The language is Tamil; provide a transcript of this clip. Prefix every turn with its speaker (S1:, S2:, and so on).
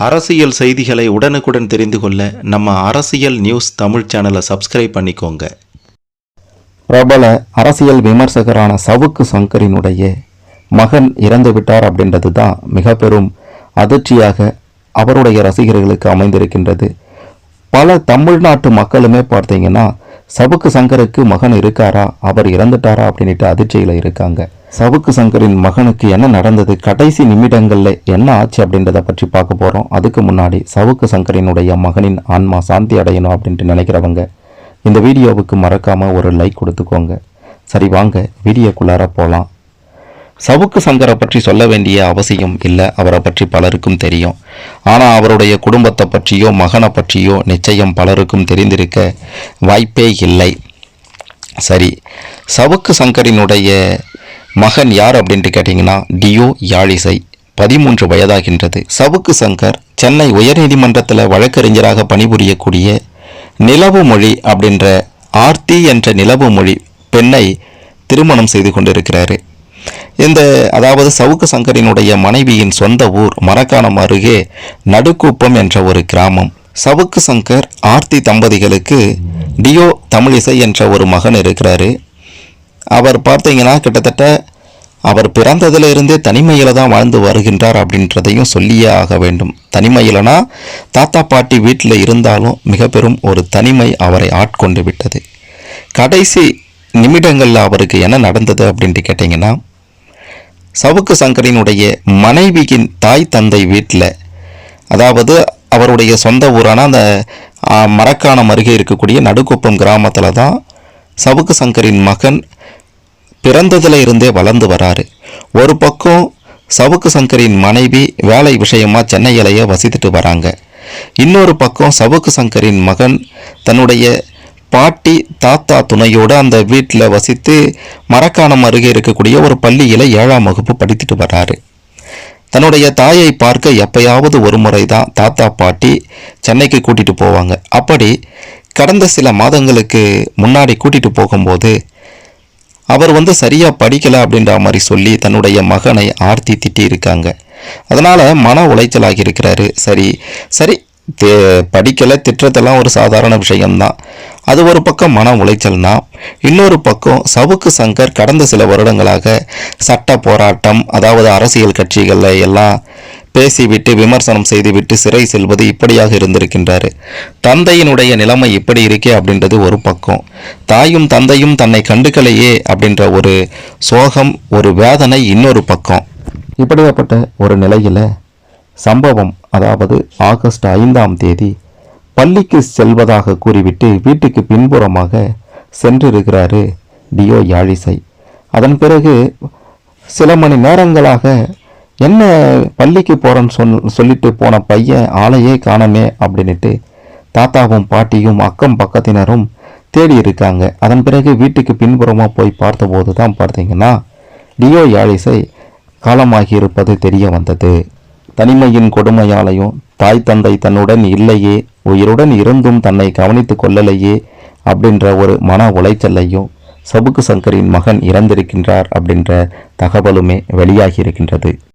S1: அரசியல் செய்திகளை உடனுக்குடன் தெரிந்து கொள்ள நம்ம அரசியல் நியூஸ் தமிழ் சேனலை சப்ஸ்கிரைப் பண்ணிக்கோங்க.
S2: பிரபல அரசியல் விமர்சகரான சவுக்கு சங்கரினுடைய மகன் இறந்து விட்டார் அப்படின்றது தான் மிக பெரும் அதிர்ச்சியாக அவருடைய ரசிகர்களுக்கு அமைந்திருக்கின்றது. பல தமிழ்நாட்டு மக்களுமே பார்த்தீங்கன்னா சவுக்கு சங்கருக்கு மகன் இருக்காரா, அவர் இறந்துட்டாரா அப்படின்ட்டு அதிர்ச்சியில் இருக்காங்க. சவுக்கு சங்கரின் மகனுக்கு என்ன நடந்தது, கடைசி நிமிடங்களில் என்ன ஆச்சு அப்படின்றத பற்றி பார்க்க போகிறோம். அதுக்கு முன்னாடி சவுக்கு சங்கரினுடைய மகனின் ஆன்மா சாந்தி அடையணும் அப்படின்ட்டு நினைக்கிறவங்க இந்த வீடியோவுக்கு மறக்காமல் ஒரு லைக் கொடுத்துக்கோங்க. சரி, வாங்க வீடியோக்குள்ளார போகலாம். சவுக்கு சங்கரை பற்றி சொல்ல வேண்டிய அவசியம் இல்லை, அவரை பற்றி பலருக்கும் தெரியும். ஆனால் அவருடைய குடும்பத்தை பற்றியோ மகனை பற்றியோ நிச்சயம் பலருக்கும் தெரிந்திருக்க வாய்ப்பே இல்லை. சரி, சவுக்கு சங்கரினுடைய மகன் யார் அப்படின்ட்டு கேட்டிங்கன்னா டியோ யாழிசை. 13 வயதாகின்றது. சவுக்கு சங்கர் சென்னை உயர்நீதிமன்றத்தில் வழக்கறிஞராக பணிபுரியக்கூடிய நிலவு மொழி அப்படின்ற ஆர்த்தி என்ற நிலவு மொழி பெண்ணை திருமணம் செய்து கொண்டிருக்கிறாரு. அதாவது சவுக்கு சங்கரினுடைய மனைவியின் சொந்த ஊர் மரக்காணம் அருகே நடுக்குப்பம் என்ற ஒரு கிராமம். சவுக்கு சங்கர் ஆர்த்தி தம்பதிகளுக்கு டியோ தமிழிசை என்ற ஒரு மகன் இருக்கிறாரு. அவர் பார்த்தீங்கன்னா கிட்டத்தட்ட அவர் பிறந்ததிலிருந்தே தனிமையில் தான் வாழ்ந்து வருகின்றார் அப்படின்றதையும் சொல்லியே ஆக வேண்டும். தனிமையிலனா தாத்தா பாட்டி வீட்டில் இருந்தாலும் மிக பெரும் ஒரு தனிமை அவரை ஆட்கொண்டு விட்டது. கடைசி நிமிடங்களில் அவருக்கு என்ன நடந்தது அப்படின்ட்டு கேட்டிங்கன்னா, சவுக்கு சங்கரினுடைய மனைவியின் தாய் தந்தை வீட்டில், அதாவது அவருடைய சொந்த ஊரான அந்த மரக்காணம் அருகே இருக்கக்கூடிய நடுக்குப்பம் கிராமத்தில் தான் சவுக்கு சங்கரின் மகன் பிறந்ததில் இருந்தே வளர்ந்து வராரு. ஒரு பக்கம் சவுக்கு சங்கரின் மனைவி வேலை விஷயமா சென்னையிலேயே வசித்துட்டு வராங்க. இன்னொரு பக்கம் சவுக்கு சங்கரின் மகன் தன்னுடைய பாட்டி தாத்தா துணையோடு அந்த வீட்டில் வசித்து மரக்காணம் அருகே இருக்கக்கூடிய ஒரு பள்ளியில் 7ஆம் வகுப்பு படித்துட்டு வர்றாரு. தன்னுடைய தாயை பார்க்க எப்பயாவது ஒரு முறை தான் தாத்தா பாட்டி சென்னைக்கு கூட்டிகிட்டு போவாங்க. அப்படி கடந்த சில மாதங்களுக்கு முன்னாடி கூட்டிகிட்டு போகும்போது அவர் சரியாக படிக்கலை அப்படின்ற மாதிரி சொல்லி தன்னுடைய மகனை ஆர்த்தி திட்டி இருக்காங்க. அதனால் மன உளைச்சலாகி இருக்கிறாரு. சரி படிக்கலை திட்டத்தெல்லாம் ஒரு சாதாரண விஷயம்தான். அது ஒரு பக்கம் மன உளைச்சல்னா, இன்னொரு பக்கம் சவுக்கு சங்கர் கடந்த சில வருடங்களாக சட்ட போராட்டம், அதாவது அரசியல் கட்சிகளில் எல்லாம் பேசிவிட்டு விமர்சனம் செய்துவிட்டு சிறை செல்வது இப்படியாக இருந்திருக்கின்றாரு. தந்தையினுடைய நிலைமை இப்படி இருக்கே அப்படின்றது ஒரு பக்கம், தாயும் தந்தையும் தன்னை கண்டுக்கலையே அப்படின்ற ஒரு சோகம், ஒரு வேதனை இன்னொரு பக்கம். இப்படியாப்பட்ட ஒரு நிலையில் சம்பவம், அதாவது ஆகஸ்ட் 5ஆம் தேதி பள்ளிக்கு செல்வதாக கூறிவிட்டு வீட்டுக்கு பின்புறமாக சென்றிருக்கிறாரு டியோ யாழிசை. அதன் பிறகு சில மணி நேரங்களாக என்ன பள்ளிக்கு போகிறேன்னு சொல்லிட்டு போன பையன் ஆளையே காணமே அப்படின்ட்டு தாத்தாவும் பாட்டியும் அக்கம் பக்கத்தினரும் தேடி இருக்காங்க. அதன் பிறகு வீட்டுக்கு பின்புறமாக போய் பார்த்தபோது தான் பார்த்தீங்கன்னா டியோ யாழிசை காலமாகி இருப்பது தெரிய வந்தது. தனிமையின் கொடுமையாலையும் தாய் தந்தை தன்னுடன் இல்லையே, உயிருடன் இருந்தும் தன்னை கவனித்து கொள்ளலையே அப்படின்ற ஒரு மன உளைச்சலையும் சவுக்கு சங்கரின் மகன் இறந்திருக்கின்றார் அப்படின்ற தகவலுமே வெளியாகி இருக்கின்றது.